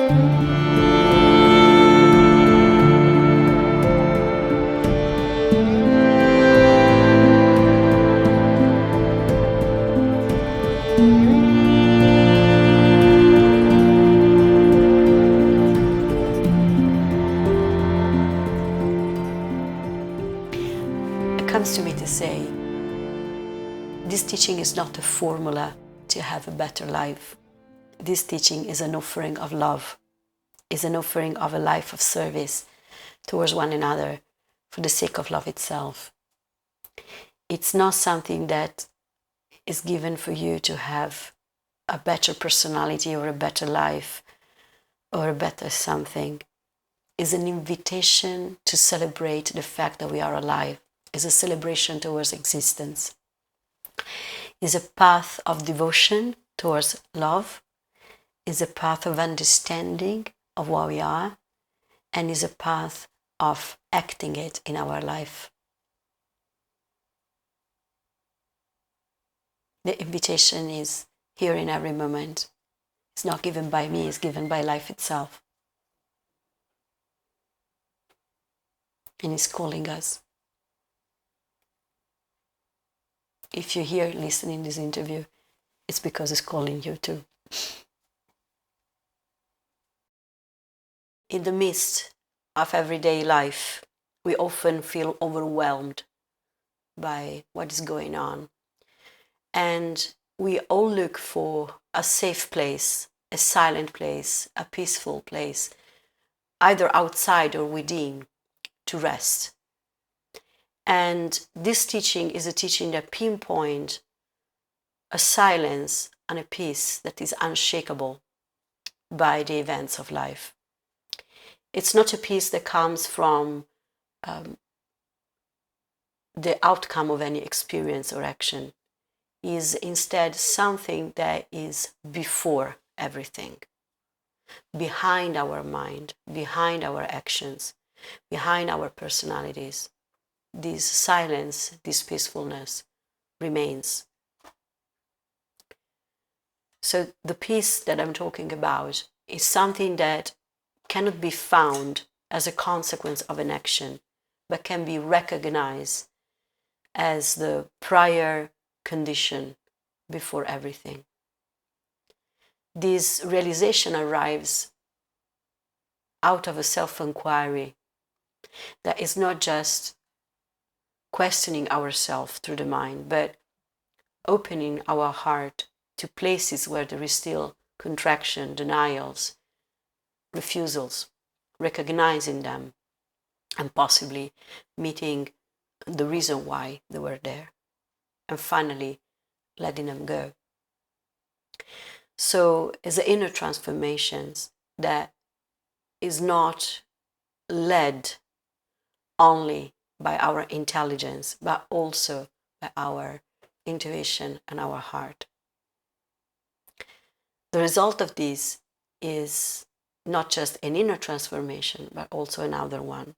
Comes to me to say, this teaching is not a formula to have a better life. This teaching is an offering of love, is an offering of a life of service towards one another for the sake of love itself. It's not something that is given for you to have a better personality or a better life or a better something. It's an invitation to celebrate the fact that we are alive. Is a celebration towards existence, is a path of devotion towards love, is a path of understanding of what we are, and is a path of acting it in our life. The invitation is here in every moment. It's not given by me, it's given by life itself. And it's calling us. If you're here listening to this interview, it's because it's calling you too. In the midst of everyday life, we often feel overwhelmed by what is going on. And we all look for a safe place, a silent place, a peaceful place, either outside or within, to rest. And this teaching is a teaching that pinpoints a silence and a peace that is unshakable by the events of life. It's not a peace that comes from the outcome of any experience or action. It is instead something that is before everything, behind our mind, behind our actions, behind our personalities. This silence, this peacefulness remains. So the peace that I'm talking about is something that cannot be found as a consequence of an action, but can be recognized as the prior condition before everything. This realization arrives out of a self-inquiry that is not just questioning ourselves through the mind, but opening our heart to places where there is still contraction, denials, refusals, recognizing them, and possibly meeting the reason why they were there, and finally letting them go. So it's an inner transformations that is not led only by our intelligence, but also by our intuition and our heart. The result of this is not just an inner transformation, but also an outer one.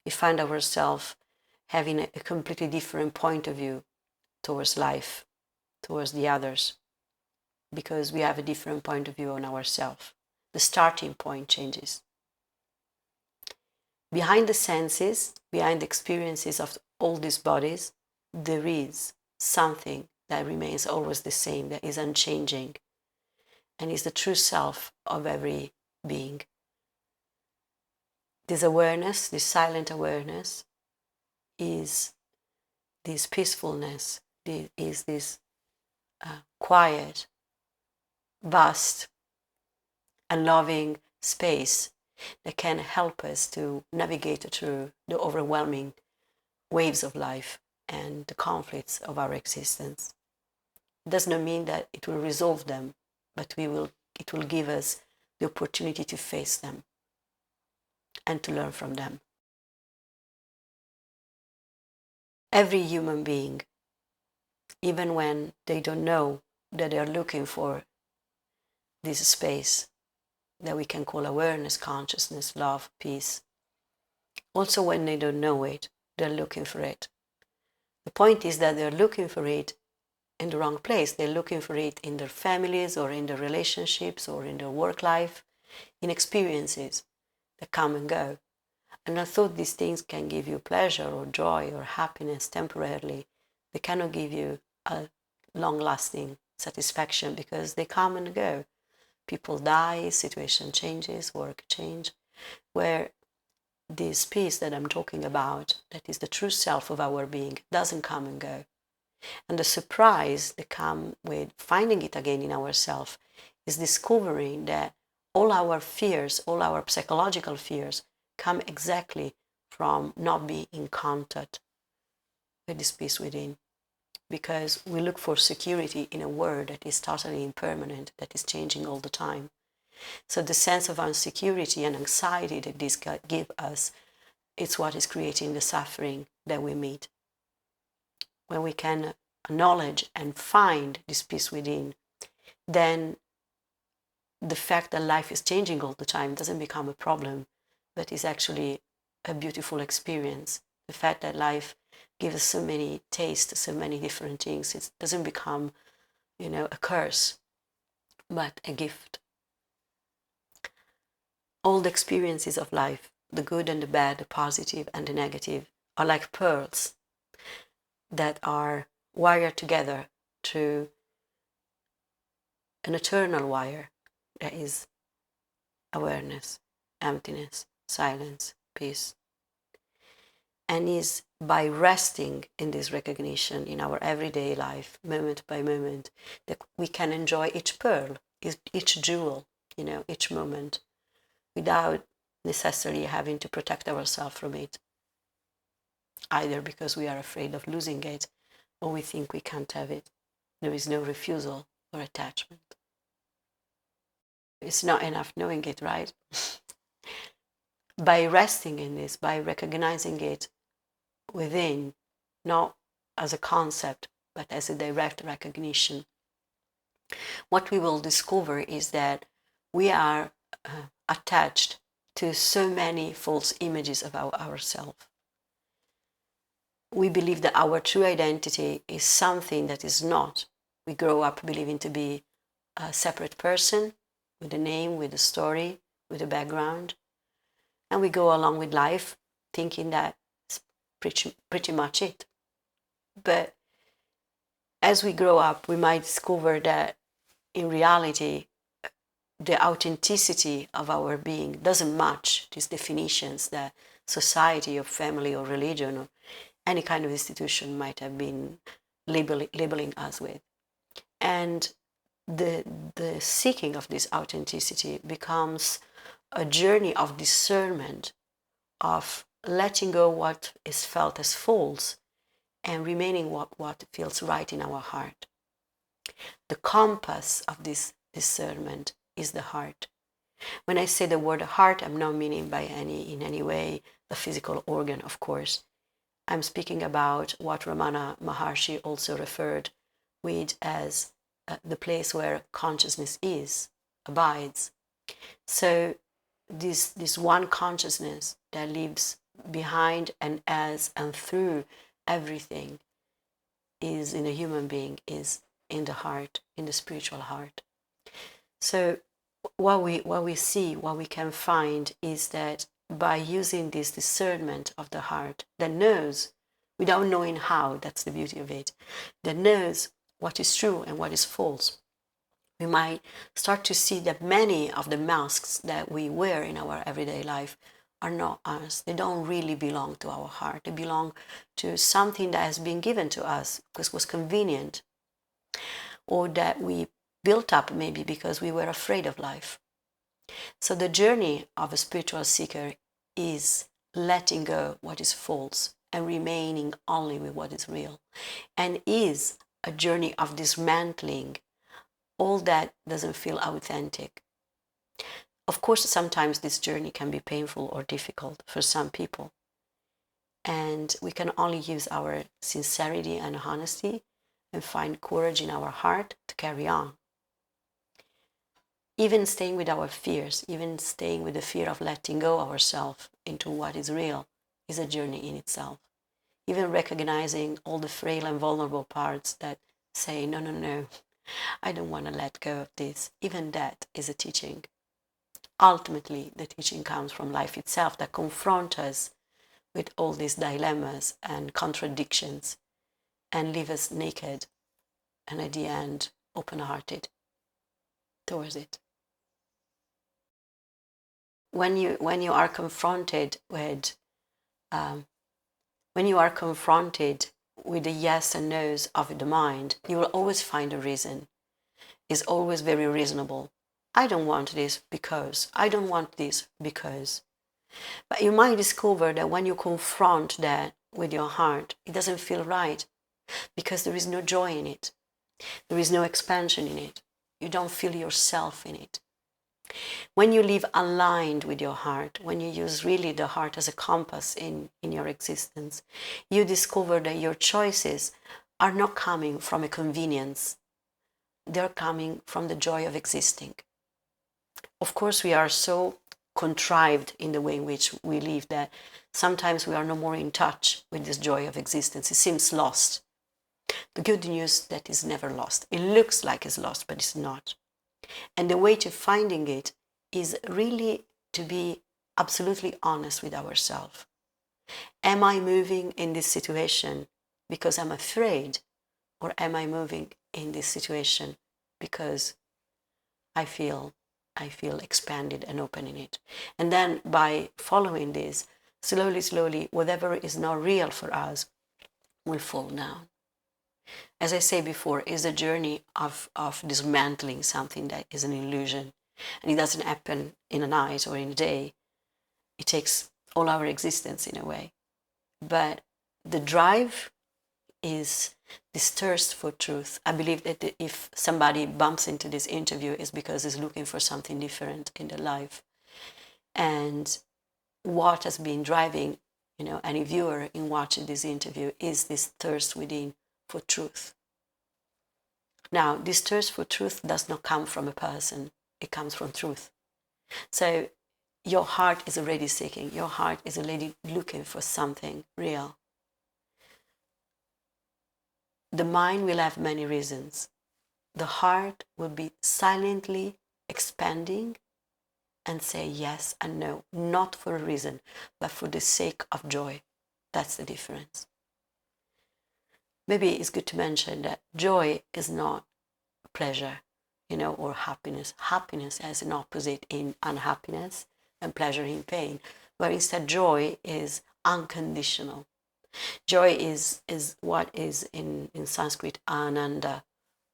We find ourselves having a completely different point of view towards life, towards the others, because we have a different point of view on ourselves. The starting point changes. Behind the senses, behind the experiences of all these bodies, there is something that remains always the same, that is unchanging, and is the true self of every being. This awareness, this silent awareness, is this peacefulness, is this quiet, vast, and loving space that can help us to navigate through the overwhelming waves of life and the conflicts of our existence. It does not mean that it will resolve them, but it will give us the opportunity to face them and to learn from them. Every human being, even when they don't know that they are looking for this space that we can call awareness, consciousness, love, peace, also when they don't know it, they're looking for it. The point is that they're looking for it in the wrong place. They're looking for it in their families or in their relationships or in their work life. in experiences that come and go. And although these things can give you pleasure or joy or happiness temporarily, they cannot give you a long-lasting satisfaction because they come and go. People die, situation changes, work change, where this peace that I'm talking about, that is the true self of our being, doesn't come and go. And the surprise that comes with finding it again in ourselves is discovering that all our fears, all our psychological fears, come exactly from not being in contact with this peace within. Because we look for security in a world that is totally impermanent, that is changing all the time. So the sense of insecurity and anxiety that this gives us, it's what is creating the suffering that we meet. When we can acknowledge and find this peace within, then the fact that life is changing all the time doesn't become a problem, but is actually a beautiful experience. The fact that life gives us so many tastes, so many different things, it doesn't become, a curse, but a gift. All the experiences of life, the good and the bad, the positive and the negative, are like pearls that are wired together through an eternal wire that is awareness, emptiness, silence, peace. And is by resting in this recognition in our everyday life, moment by moment, that we can enjoy each pearl, each jewel, each moment, without necessarily having to protect ourselves from it, either because we are afraid of losing it or we think we can't have it. There is no refusal or attachment. It's not enough knowing it, right? By resting in this, by recognizing it within, not as a concept, but as a direct recognition, what we will discover is that we are attached to so many false images of ourselves. We believe that our true identity is something that is not. We grow up believing to be a separate person with a name, with a story, with a background. And we go along with life thinking that's pretty much it. But as we grow up, we might discover that in reality, the authenticity of our being doesn't match these definitions that society or family or religion or any kind of institution might have been labeling us with. And the seeking of this authenticity becomes a journey of discernment, of letting go what is felt as false and remaining what feels right in our heart. The compass of this discernment is the heart. When I say the word heart, I'm not meaning in any way the physical organ, of course. I'm speaking about what Ramana Maharshi also referred with as the place where consciousness abides. So this one consciousness that lives behind and as and through everything is in a human being, is in the heart, in the spiritual heart. So what we see, what we can find is that by using this discernment of the heart that knows, without knowing how, that's the beauty of it, that knows what is true and what is false, we might start to see that many of the masks that we wear in our everyday life are not us. They don't really belong to our heart. They belong to something that has been given to us because it was convenient, or that we built up maybe because we were afraid of life. So the journey of a spiritual seeker is letting go what is false and remaining only with what is real, and is a journey of dismantling all that doesn't feel authentic. Of course, sometimes this journey can be painful or difficult for some people, and we can only use our sincerity and honesty and find courage in our heart to carry on. Even staying with our fears, even staying with the fear of letting go ourselves into what is real is a journey in itself. Even recognizing all the frail and vulnerable parts that say, no, I don't want to let go of this. Even that is a teaching. ultimately the teaching comes from life itself, that confronts us with all these dilemmas and contradictions and leave us naked and at the end open-hearted towards it. When you are confronted with the yes and no's of the mind, you will always find a reason. It's always very reasonable. I don't want this because. I don't want this because. But you might discover that when you confront that with your heart, it doesn't feel right because there is no joy in it. There is no expansion in it. You don't feel yourself in it. When you live aligned with your heart, when you use really the heart as a compass in your existence, you discover that your choices are not coming from a convenience. They're coming from the joy of existing. Of course, we are so contrived in the way in which we live that sometimes we are no more in touch with this joy of existence. It seems lost. The good news is that it's never lost. It looks like it's lost, but it's not. And the way to finding it is really to be absolutely honest with ourselves. Am I moving in this situation because I'm afraid, or am I moving in this situation because I feel expanded and open in it? And then by following this, slowly, whatever is not real for us will fall down. As I say before, is a journey of dismantling something that is an illusion. And it doesn't happen in a night or in a day. It takes all our existence in a way. But the drive is this thirst for truth. I believe that if somebody bumps into this interview, it's because he's looking for something different in their life. And what has been driving, any viewer in watching this interview is this thirst within for truth. Now, this thirst for truth does not come from a person. It comes from truth. So your heart is already seeking. Your heart is already looking for something real. The mind will have many reasons. The heart will be silently expanding and say yes and no, not for a reason, but for the sake of joy. That's the difference. Maybe it's good to mention that joy is not pleasure, or happiness. Happiness has an opposite in unhappiness and pleasure in pain, where instead joy is unconditional. Joy is what is in Sanskrit ananda,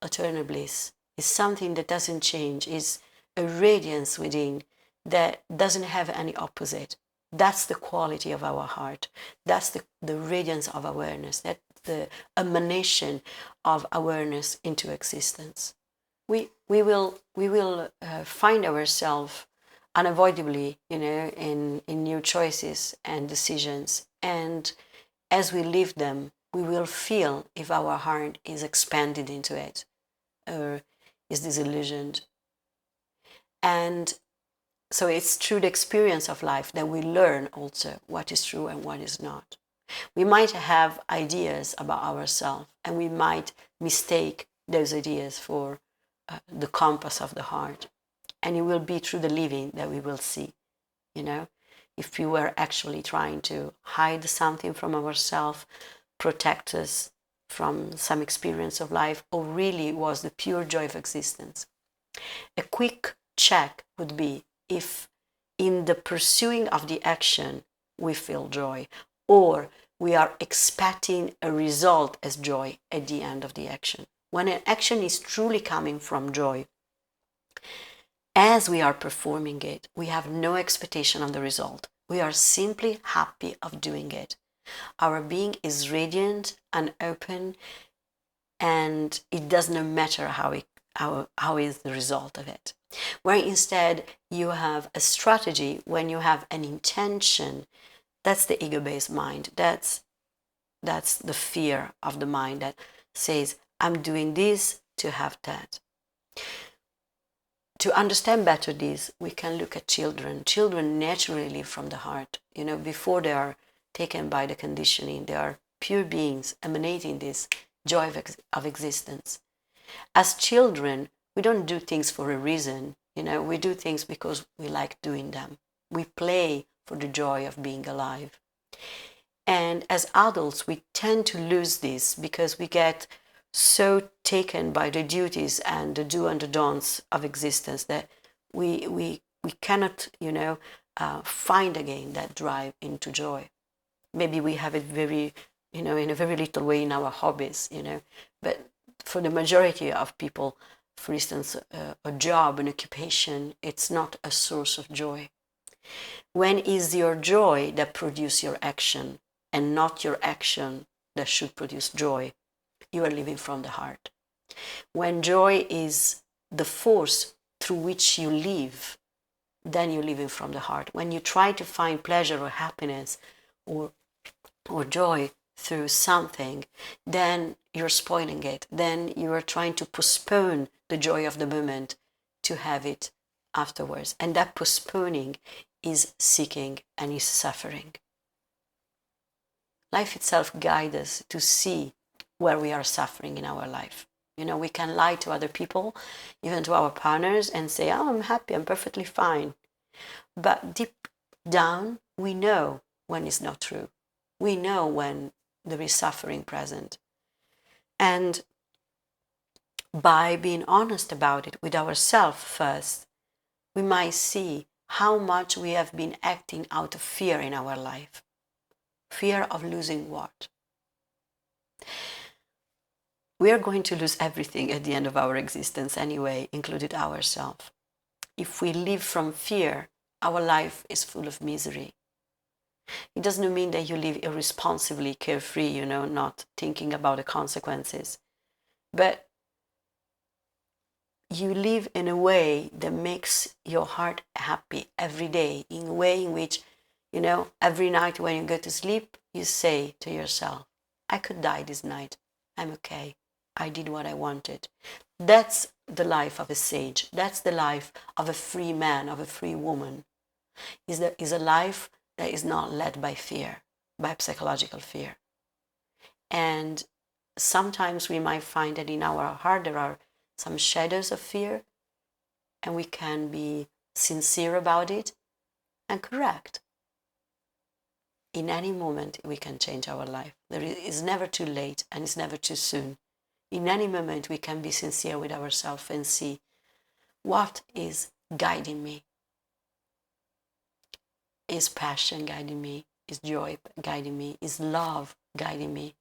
eternal bliss. It's something that doesn't change. It's a radiance within that doesn't have any opposite. That's the quality of our heart. That's the radiance of awareness. That's the emanation of awareness into existence. We will find ourselves unavoidably, in new choices and decisions. And as we live them, we will feel if our heart is expanded into it or is disillusioned. And so it's through the experience of life that we learn also what is true and what is not. We might have ideas about ourselves, and we might mistake those ideas for the compass of the heart. And it will be through the living that we will see, if we were actually trying to hide something from ourselves, protect us from some experience of life, or really was the pure joy of existence. A quick check would be if in the pursuing of the action we feel joy, or we are expecting a result as joy at the end of the action. When an action is truly coming from joy, as we are performing it, we have no expectation of the result. We are simply happy of doing it. Our being is radiant and open, and it does not matter how is the result of it. Where instead you have a strategy, when you have an intention, that's the ego-based mind. That's the fear of the mind that says, I'm doing this to have that. To understand better this, we can look at children. Children naturally live from the heart. Before they are taken by the conditioning, they are pure beings emanating this joy of existence. As children, we don't do things for a reason. You know, we do things because we like doing them. We play for the joy of being alive. And as adults, we tend to lose this because we get so taken by the duties and the do and the don'ts of existence that we cannot, find again that drive into joy. Maybe we have it very, in a very little way in our hobbies, but for the majority of people, for instance, a job, an occupation, it's not a source of joy. When is your joy that produces your action and not your action that should produce joy? You are living from the heart. When joy is the force through which you live, then you're living from the heart. When you try to find pleasure or happiness or joy through something, then you're spoiling it. Then you are trying to postpone the joy of the moment to have it afterwards. And that postponing is seeking and is suffering. Life itself guides us to see where we are suffering in our life. We can lie to other people, even to our partners, and say, oh, I'm happy, I'm perfectly fine. But deep down, we know when it's not true. We know when there is suffering present. And by being honest about it with ourselves first, we might see how much we have been acting out of fear in our life. Fear of losing what? We are going to lose everything at the end of our existence anyway, including ourselves. If we live from fear, our life is full of misery. It doesn't mean that you live irresponsibly, carefree, not thinking about the consequences. But you live in a way that makes your heart happy every day, in a way in which, every night when you go to sleep, you say to yourself, I could die this night. I'm okay. I did what I wanted. That's the life of a sage. That's the life of a free man, of a free woman. Is a life that is not led by fear, by psychological fear. And sometimes we might find that in our heart there are some shadows of fear, and we can be sincere about it and correct. In any moment we can change our life. It's never too late and it's never too soon. In any moment we can be sincere with ourselves and see what is guiding me. Is passion guiding me? Is joy guiding me? Is love guiding me?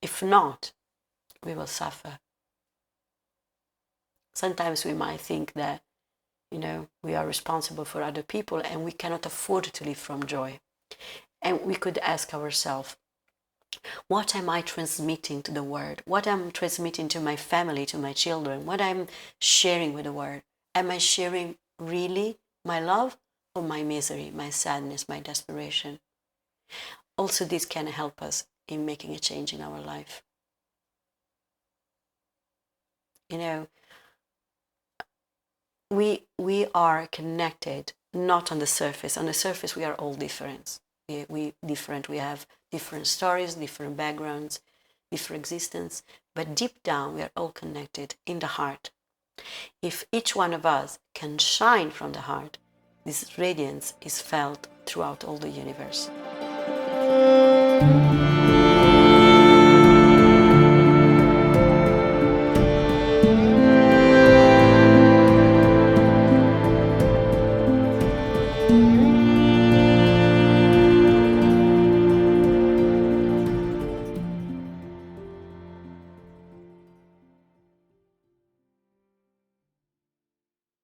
If not, we will suffer. Sometimes we might think that, we are responsible for other people and we cannot afford to live from joy. And we could ask ourselves, what am I transmitting to the world? What am I transmitting to my family, to my children? What I'm sharing with the world? Am I sharing really my love or my misery, my sadness, my desperation? Also, this can help us in making a change in our life. We are connected, not on the surface. On the surface, we are all different. We have different stories, different backgrounds, different existence. But deep down, we are all connected in the heart. If each one of us can shine from the heart, this radiance is felt throughout all the universe.